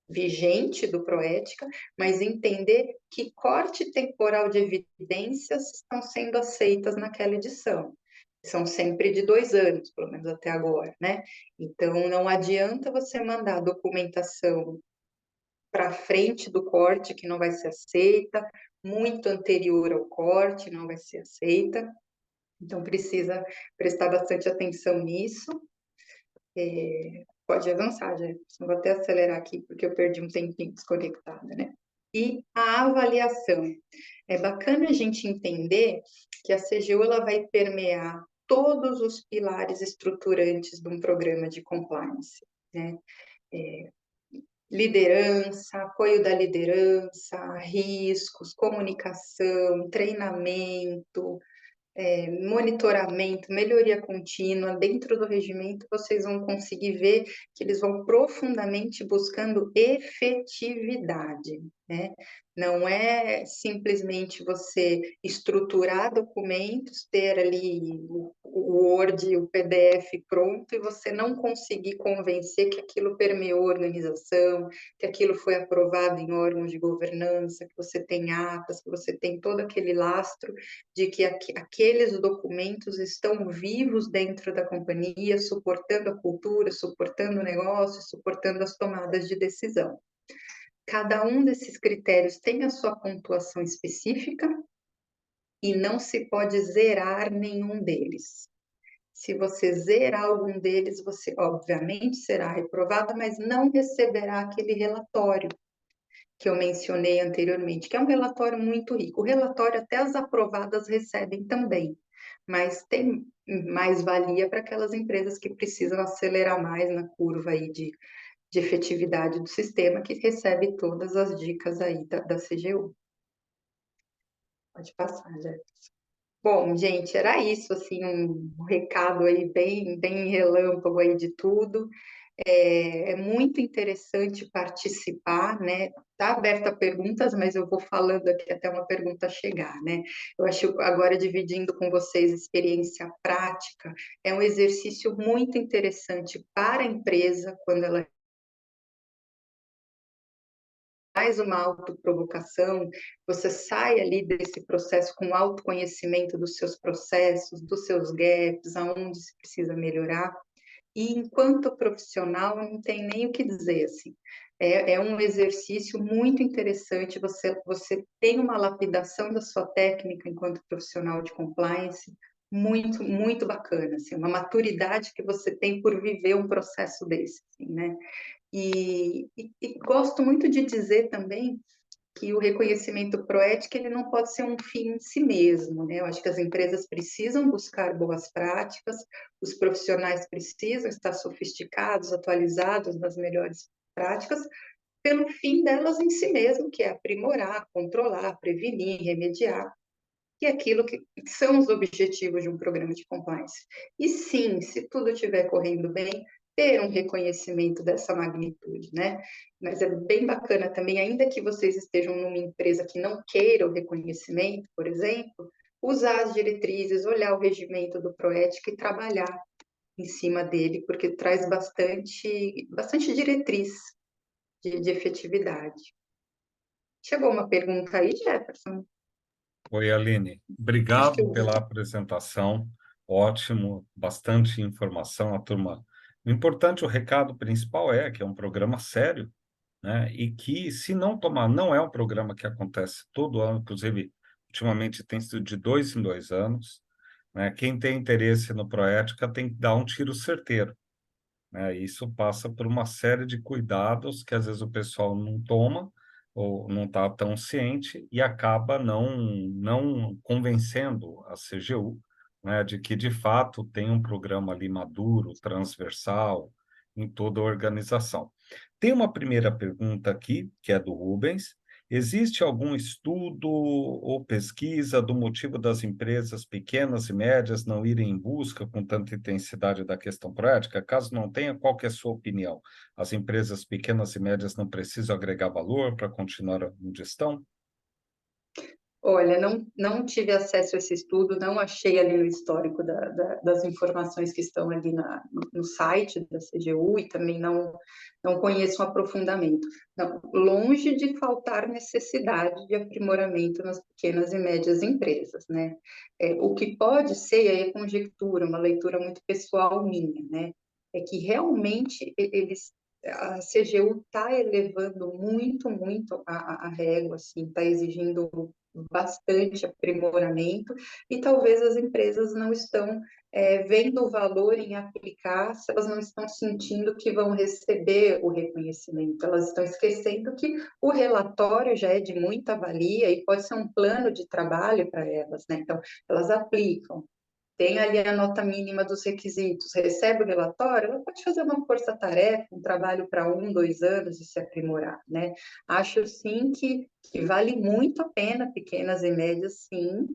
vigente do Proética, mas entender que corte temporal de evidências estão sendo aceitas naquela edição. São sempre de 2 anos, pelo menos até agora, né? Então, não adianta você mandar documentação para frente do corte, que não vai ser aceita, muito anterior ao corte, não vai ser aceita. Então, precisa prestar bastante atenção nisso. Pode avançar, Jefferson. Vou até acelerar aqui, porque eu perdi um tempinho desconectada, né? E a avaliação. É bacana a gente entender que a CGU ela vai permear todos os pilares estruturantes de um programa de compliance, né? Liderança, apoio da liderança, riscos, comunicação, treinamento, monitoramento, melhoria contínua. Dentro do regimento, vocês vão conseguir ver que eles vão profundamente buscando efetividade, né? Não é simplesmente você estruturar documentos, ter ali o Word, o PDF pronto e você não conseguir convencer que aquilo permeou a organização, que aquilo foi aprovado em órgãos de governança, que você tem atas, que você tem todo aquele lastro de que aqueles documentos estão vivos dentro da companhia, suportando a cultura, suportando o negócio, suportando as tomadas de decisão. Cada um desses critérios tem a sua pontuação específica e não se pode zerar nenhum deles. Se você zerar algum deles, você obviamente será reprovado, mas não receberá aquele relatório, que eu mencionei anteriormente, que é um relatório muito rico. O relatório até as aprovadas recebem também, mas tem mais valia para aquelas empresas que precisam acelerar mais na curva aí de efetividade do sistema, que recebe todas as dicas aí da CGU. Pode passar, já. Bom, gente, era isso, assim, um recado aí bem relâmpago aí de tudo. É muito interessante participar, né? Está aberta a perguntas, mas eu vou falando aqui até uma pergunta chegar, né? Eu acho agora dividindo com vocês experiência prática, é um exercício muito interessante para a empresa quando ela faz uma autoprovocação, você sai ali desse processo com autoconhecimento dos seus processos, dos seus gaps, aonde se precisa melhorar. E enquanto profissional, não tem nem o que dizer, assim. É um exercício muito interessante, você tem uma lapidação da sua técnica enquanto profissional de compliance, muito bacana, assim, uma maturidade que você tem por viver um processo desse, assim, né? E gosto muito de dizer também que o reconhecimento proético ele não pode ser um fim em si mesmo, né? Eu acho que as empresas precisam buscar boas práticas, os profissionais precisam estar sofisticados, atualizados nas melhores práticas, pelo fim delas em si mesmo, que é aprimorar, controlar, prevenir, remediar, que é aquilo que são os objetivos de um programa de compliance. E sim, se tudo estiver correndo bem, ter um reconhecimento dessa magnitude, né? Mas é bem bacana também, ainda que vocês estejam numa empresa que não queira o reconhecimento, por exemplo, usar as diretrizes, olhar o regimento do Proética e trabalhar em cima dele, porque traz bastante diretriz de efetividade. Chegou uma pergunta aí, Jefferson? Oi, Aline. Acho que Obrigado eu vi. pela apresentação. Ótimo, bastante informação. A turma. O importante, o recado principal é que é um programa sério, né? E que, se não tomar, não é um programa que acontece todo ano, inclusive, ultimamente tem sido de 2 em 2 anos, né? Quem tem interesse no Proética tem que dar um tiro certeiro, né? Isso passa por uma série de cuidados que às vezes o pessoal não toma ou não está tão ciente e acaba não convencendo a CGU, né, de que de fato tem um programa ali maduro, transversal em toda a organização. Tem uma primeira pergunta aqui, que é do Rubens. Existe algum estudo ou pesquisa do motivo das empresas pequenas e médias não irem em busca com tanta intensidade da questão prática? Caso não tenha, qual que é a sua opinião? As empresas pequenas e médias não precisam agregar valor para continuar onde estão? Olha, não tive acesso a esse estudo, não achei ali no histórico das informações que estão ali no site da CGU e também não conheço um aprofundamento. Não, longe de faltar necessidade de aprimoramento nas pequenas e médias empresas, né? O que pode ser, aí é conjectura, uma leitura muito pessoal minha, né? É que realmente a CGU está elevando muito a régua, assim, está exigindo bastante aprimoramento e talvez as empresas não estão vendo o valor em aplicar, se elas não estão sentindo que vão receber o reconhecimento, elas estão esquecendo que o relatório já é de muita valia e pode ser um plano de trabalho para elas, né? Então, elas aplicam, tem ali a nota mínima dos requisitos, recebe o relatório, ela pode fazer uma força-tarefa, um trabalho para 1, 2 anos e se aprimorar, né? Acho, sim, que vale muito a pena pequenas e médias, sim,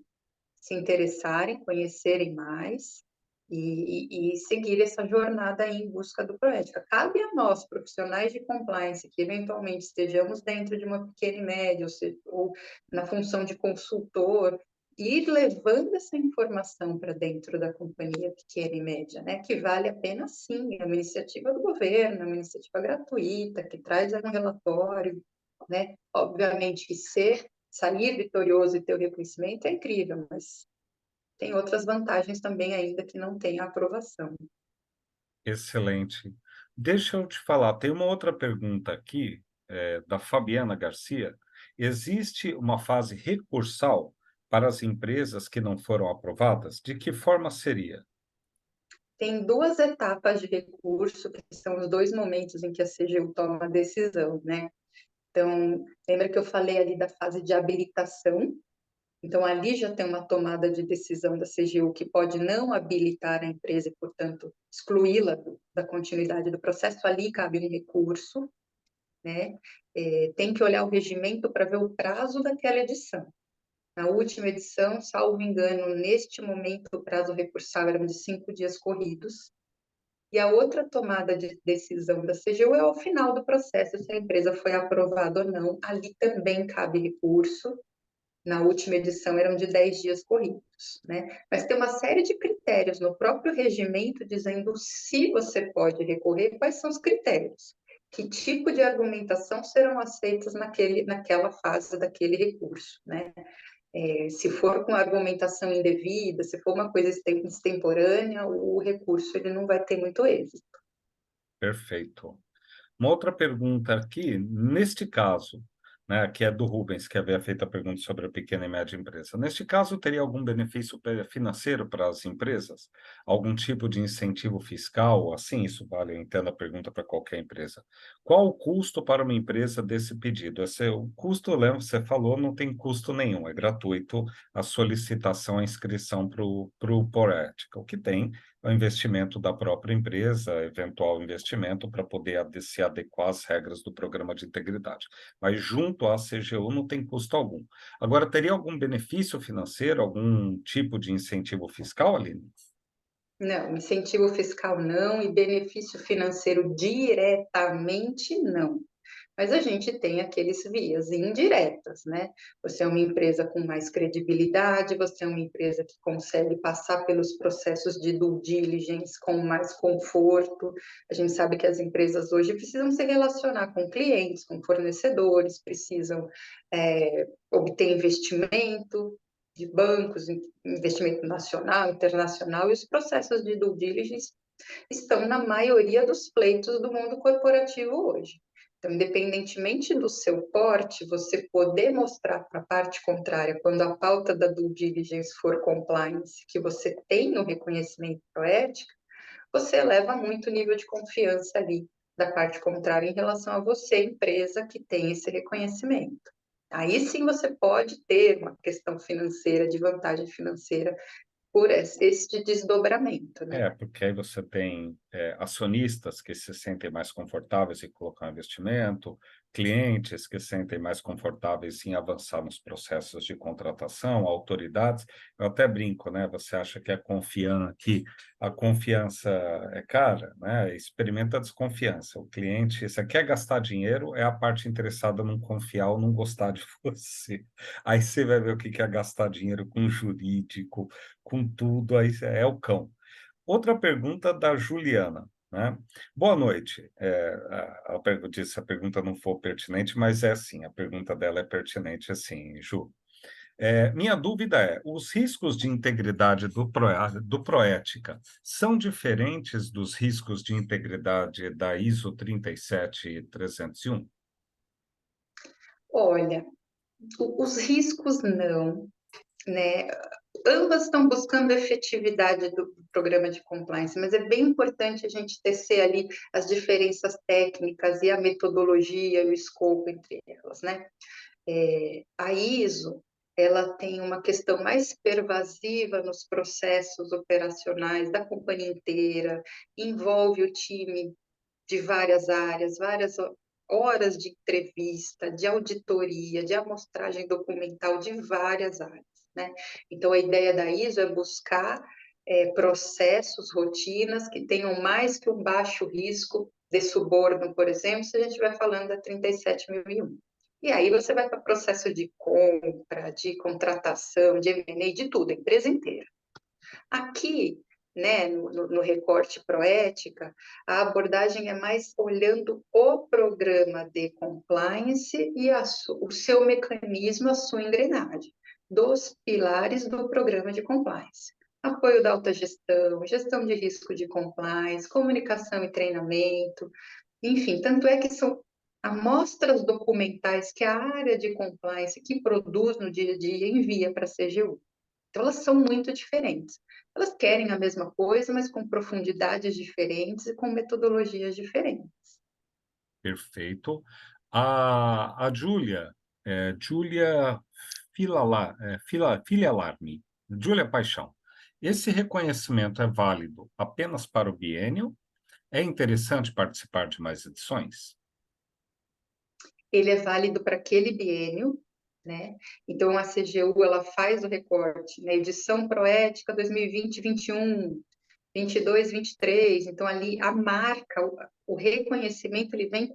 se interessarem, conhecerem mais e seguir essa jornada aí em busca do Proética. Cabe a nós, profissionais de compliance, que eventualmente estejamos dentro de uma pequena e média, ou na função de consultor, ir levando essa informação para dentro da companhia pequena e média, né? Que vale a pena, sim, é uma iniciativa do governo, é uma iniciativa gratuita, que traz um relatório, né? Obviamente que sair vitorioso e ter o reconhecimento é incrível, mas tem outras vantagens também ainda que não tem a aprovação. Excelente. Deixa eu te falar, tem uma outra pergunta aqui, da Fabiana Garcia. Existe uma fase recursal para as empresas que não foram aprovadas? De que forma seria? Tem duas etapas de recurso, que são os dois momentos em que a CGU toma a decisão, né? Então, lembra que eu falei ali da fase de habilitação? Então, ali já tem uma tomada de decisão da CGU que pode não habilitar a empresa e, portanto, excluí-la da continuidade do processo. Ali cabe um recurso, né? Tem que olhar o regimento para ver o prazo daquela edição. Na última edição, salvo engano, neste momento, o prazo recursal era de 5 dias corridos. E a outra tomada de decisão da CGU é ao final do processo, se a empresa foi aprovada ou não. Ali também cabe recurso. Na última edição eram de 10 dias corridos, né? Mas tem uma série de critérios no próprio regimento dizendo se você pode recorrer, quais são os critérios, que tipo de argumentação serão aceitas naquela fase daquele recurso, né? Se for com argumentação indevida, se for uma coisa extemporânea, o recurso ele não vai ter muito êxito. Perfeito. Uma outra pergunta aqui, neste caso, né, que é do Rubens, que havia feito a pergunta sobre a pequena e média empresa. Neste caso, teria algum benefício financeiro para as empresas? Algum tipo de incentivo fiscal? Assim, isso vale, eu entendo a pergunta para qualquer empresa. Qual o custo para uma empresa desse pedido? O custo, eu lembro, você falou, não tem custo nenhum, é gratuito a solicitação, a inscrição para o Porética. O que tem o investimento da própria empresa, eventual investimento para poder se adequar às regras do programa de integridade. Mas junto à CGU não tem custo algum. Agora, teria algum benefício financeiro, algum tipo de incentivo fiscal, Aline? Não, incentivo fiscal não e benefício financeiro diretamente não. Mas a gente tem aqueles vias indiretas, né? Você é uma empresa com mais credibilidade, você é uma empresa que consegue passar pelos processos de due diligence com mais conforto. A gente sabe que as empresas hoje precisam se relacionar com clientes, com fornecedores, precisam obter investimento de bancos, investimento nacional, internacional, e os processos de due diligence estão na maioria dos pleitos do mundo corporativo hoje. Então, independentemente do seu porte, você poder mostrar para a parte contrária, quando a pauta da due diligence for compliance, que você tem o reconhecimento ético, você eleva muito o nível de confiança ali da parte contrária em relação a você, empresa que tem esse reconhecimento. Aí sim você pode ter uma questão financeira, de vantagem financeira, por esse desdobramento, né? Porque aí você tem acionistas que se sentem mais confortáveis em colocar investimento, clientes que se sentem mais confortáveis em avançar nos processos de contratação, autoridades. Eu até brinco, né? Você acha que a confiança é cara, né? Experimenta a desconfiança. O cliente, você quer gastar dinheiro, é a parte interessada não confiar ou não gostar de você. Aí você vai ver o que é gastar dinheiro com jurídico, com tudo, aí é o cão. Outra pergunta da Juliana, né? Boa noite. Se a pergunta não for pertinente, mas é assim, a pergunta dela é pertinente assim, Ju. Minha dúvida é, os riscos de integridade do Proética são diferentes dos riscos de integridade da ISO 37301? Olha, os riscos não, né? Ambas estão buscando a efetividade do programa de compliance, mas é bem importante a gente tecer ali as diferenças técnicas e a metodologia e o escopo entre elas, né? A ISO, ela tem uma questão mais pervasiva nos processos operacionais da companhia inteira, envolve o time de várias áreas, várias horas de entrevista, de auditoria, de amostragem documental de várias áreas, né? Então, a ideia da ISO é buscar processos, rotinas que tenham mais que um baixo risco de suborno, por exemplo, se a gente estiver falando da 37001. E aí você vai para o processo de compra, de contratação, de M&A, de tudo, a empresa inteira. Aqui, né, no recorte Proética, a abordagem é mais olhando o programa de compliance e o seu mecanismo, a sua engrenagem, dos pilares do programa de compliance. Apoio da alta gestão, gestão de risco de compliance, comunicação e treinamento, enfim, tanto é que são amostras documentais que a área de compliance que produz no dia a dia envia para a CGU. Então, elas são muito diferentes. Elas querem a mesma coisa, mas com profundidades diferentes e com metodologias diferentes. Perfeito. A Júlia, Júlia Filialarme, Júlia Paixão, esse reconhecimento é válido apenas para o biênio? É interessante participar de mais edições? Ele é válido para aquele biênio, né? Então, a CGU, ela faz o recorte, na edição Proética 2020-21, 22, 23. Então, ali, a marca, o reconhecimento, ele vem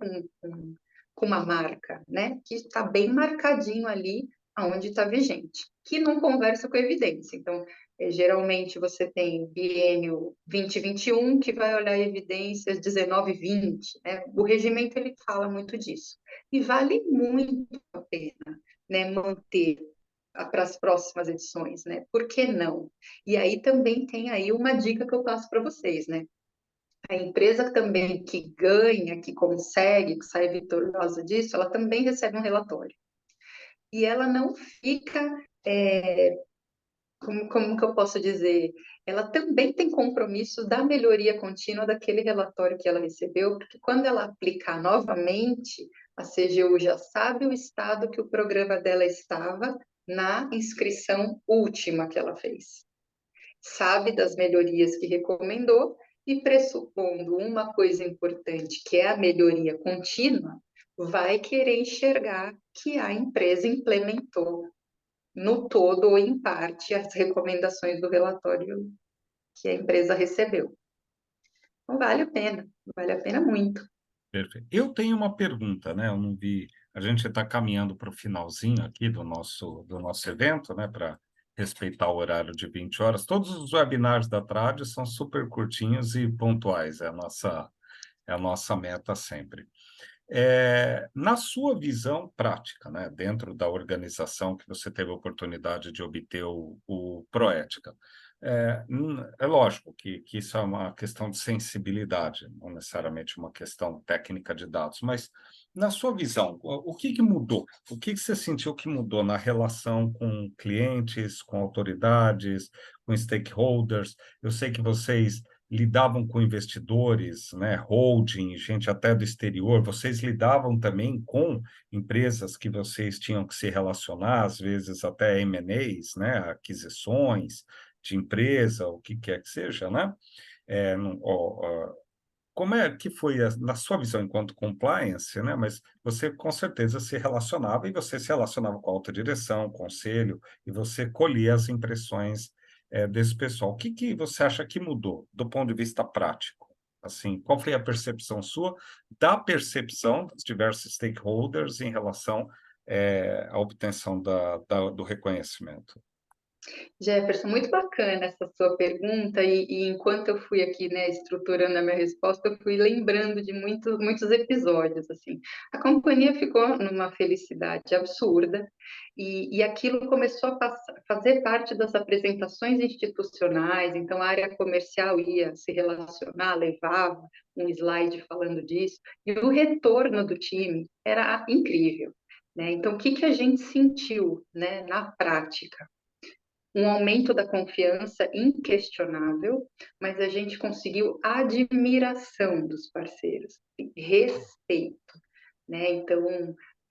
com uma marca, né? Que está bem marcadinho ali, aonde está vigente, que não conversa com a evidência. Então, geralmente, você tem biênio 2021, que vai olhar evidências 19, 20, né? O regimento, ele fala muito disso. E vale muito a pena, né, manter para as próximas edições, né? Por que não? E aí também tem aí uma dica que eu passo para vocês, né? A empresa também que ganha, que consegue, que sai vitoriosa disso, ela também recebe um relatório. E ela não fica, como que eu posso dizer? Ela também tem compromisso da melhoria contínua daquele relatório que ela recebeu, porque quando ela aplicar novamente, a CGU já sabe o estado que o programa dela estava na inscrição última que ela fez. Sabe das melhorias que recomendou e, pressupondo uma coisa importante, que é a melhoria contínua, vai querer enxergar que a empresa implementou no todo ou em parte as recomendações do relatório que a empresa recebeu. Então, vale a pena muito. Perfeito. Eu tenho uma pergunta, né? Eu não vi. A gente está caminhando para o finalzinho aqui do nosso evento, né? Para respeitar o horário de 20 horas. Todos os webinars da Trade são super curtinhos e pontuais. É a nossa meta sempre. Na sua visão prática, né, dentro da organização que você teve a oportunidade de obter o Proética, é lógico que isso é uma questão de sensibilidade, não necessariamente uma questão técnica de dados, mas na sua visão, o que mudou? O que você sentiu que mudou na relação com clientes, com autoridades, com stakeholders? Eu sei que vocês lidavam com investidores, né, holding, gente até do exterior, vocês lidavam também com empresas que vocês tinham que se relacionar, às vezes até M&As, né, aquisições de empresa, o que quer que seja, né? Como é que foi, na sua visão enquanto compliance, né? Mas você com certeza se relacionava e você se relacionava com a alta direção, conselho, e você colhia as impressões, desse pessoal. O que você acha que mudou do ponto de vista prático? Assim, qual foi a percepção sua da percepção dos diversos stakeholders em relação, à obtenção do reconhecimento? Jefferson, muito bacana essa sua pergunta, e enquanto eu fui aqui, né, estruturando a minha resposta, eu fui lembrando de muitos episódios, assim. A companhia ficou numa felicidade absurda, e aquilo começou a fazer parte das apresentações institucionais, então a área comercial ia se relacionar, levava um slide falando disso, e o retorno do time era incrível, né? Então, o que que a gente sentiu, né, na prática? Um aumento da confiança inquestionável, mas a gente conseguiu admiração dos parceiros, respeito, né? Então,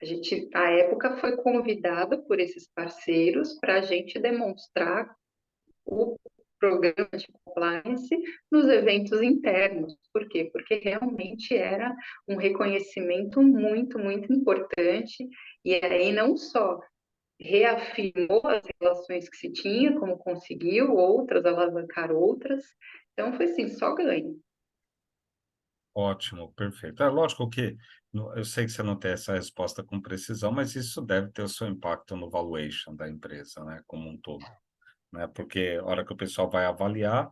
a gente, à época, foi convidado por esses parceiros para a gente demonstrar o programa de compliance nos eventos internos. Por quê? Porque realmente era um reconhecimento muito, muito importante, e aí não só reafirmou as relações que se tinha, como conseguiu, outras, alavancar outras. Então, foi assim, só ganho. Ótimo, perfeito. É lógico que eu sei que você não tem essa resposta com precisão, mas isso deve ter o seu impacto no valuation da empresa, né, como um todo, né? Porque a hora que o pessoal vai avaliar,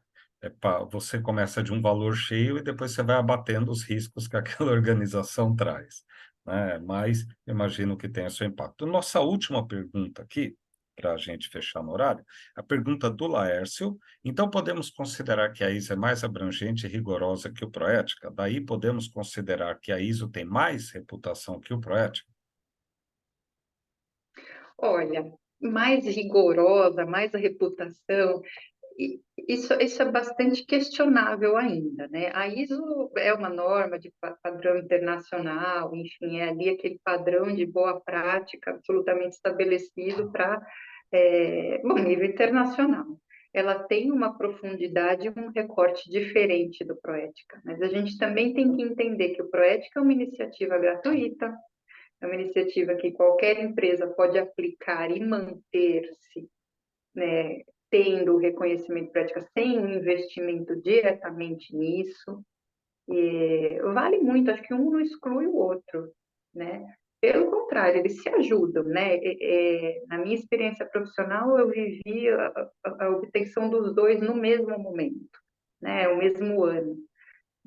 você começa de um valor cheio e depois você vai abatendo os riscos que aquela organização traz, né? Mas imagino que tenha seu impacto. Nossa última pergunta aqui, para a gente fechar no horário, a pergunta do Laércio. Então, podemos considerar que a ISO é mais abrangente e rigorosa que o Proética? Daí podemos considerar que a ISO tem mais reputação que o Proética? Olha, mais rigorosa, mais a reputação, isso é bastante questionável ainda, né? A ISO é uma norma de padrão internacional, enfim, é ali aquele padrão de boa prática absolutamente estabelecido para, bom, nível internacional. Ela tem uma profundidade e um recorte diferente do Proética, mas a gente também tem que entender que o Proética é uma iniciativa gratuita, é uma iniciativa que qualquer empresa pode aplicar e manter-se, né, tendo o reconhecimento de ética sem um investimento diretamente nisso. E vale muito, acho que um não exclui o outro, né? Pelo contrário, eles se ajudam, né? Na minha experiência profissional, eu vivi a obtenção dos dois no mesmo momento, né? O mesmo ano.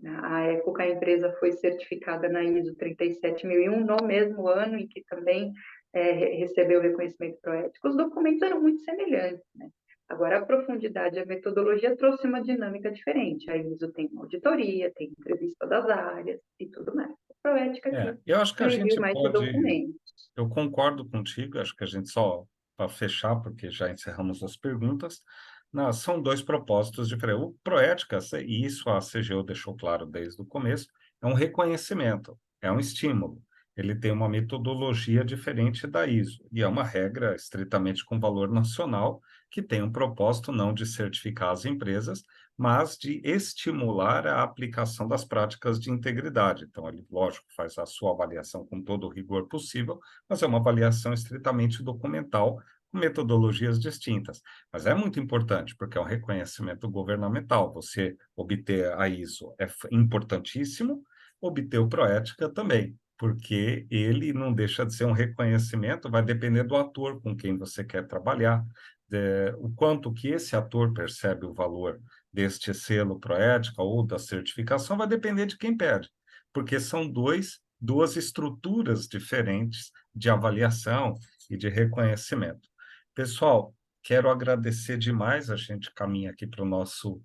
Na época, a empresa foi certificada na ISO 37001 no mesmo ano em que também recebeu o reconhecimento proético. Os documentos eram muito semelhantes, né? Agora, a profundidade e a metodologia trouxe uma dinâmica diferente. A ISO tem uma auditoria, tem entrevista das áreas e tudo mais. A proética aqui Eu acho que é a um envio gente mais de pode. documentos. Eu concordo contigo, acho que a gente só, para fechar, porque já encerramos as perguntas, são dois propósitos diferentes. O Proética, e isso a CGU deixou claro desde o começo, é um reconhecimento, é um estímulo. Ele tem uma metodologia diferente da ISO, e é uma regra estritamente com valor nacional, que tem um propósito não de certificar as empresas, mas de estimular a aplicação das práticas de integridade. Então, ele, lógico, faz a sua avaliação com todo o rigor possível, mas é uma avaliação estritamente documental, com metodologias distintas. Mas é muito importante, porque é um reconhecimento governamental. Você obter a ISO é importantíssimo, obter o Proética também, porque ele não deixa de ser um reconhecimento, vai depender do ator com quem você quer trabalhar, o quanto que esse ator percebe o valor deste selo Proética ou da certificação vai depender de quem pede, porque são duas estruturas diferentes de avaliação e de reconhecimento. Pessoal, quero agradecer demais, a gente caminha aqui para o nosso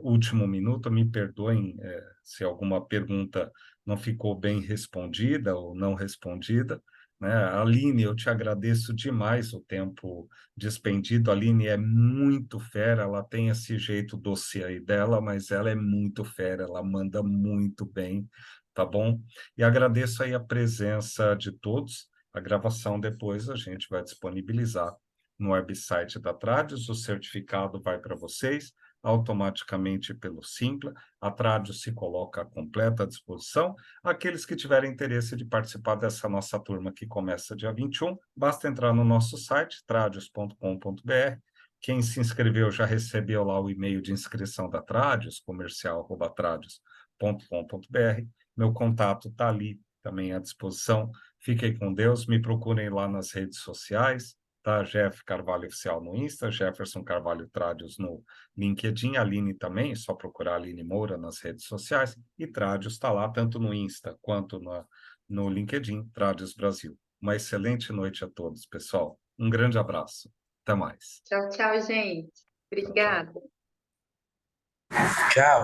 último minuto, me perdoem se alguma pergunta não ficou bem respondida ou não respondida, né? Aline, eu te agradeço demais o tempo despendido. A Aline é muito fera, ela tem esse jeito doce aí dela, mas ela é muito fera, ela manda muito bem, tá bom? E agradeço aí a presença de todos. A gravação depois a gente vai disponibilizar no website da Tradis, o certificado vai para vocês automaticamente pelo Simpla, a Tradis se coloca completa à disposição. Aqueles que tiverem interesse de participar dessa nossa turma que começa dia 21, basta entrar no nosso site, tradis.com.br. Quem se inscreveu já recebeu lá o e-mail de inscrição da Tradis, comercial@tradis.com.br. Meu contato está ali também à disposição. Fiquem com Deus, me procurem lá nas redes sociais, tá? Jeff Carvalho Oficial no Insta, Jefferson Carvalho Tradis no LinkedIn, a Aline também, é só procurar a Aline Moura nas redes sociais, e Tradis está lá tanto no Insta quanto no LinkedIn, Tradis Brasil. Uma excelente noite a todos, pessoal. Um grande abraço. Até mais. Tchau, tchau, gente. Tchau, tchau. Obrigada. Tchau.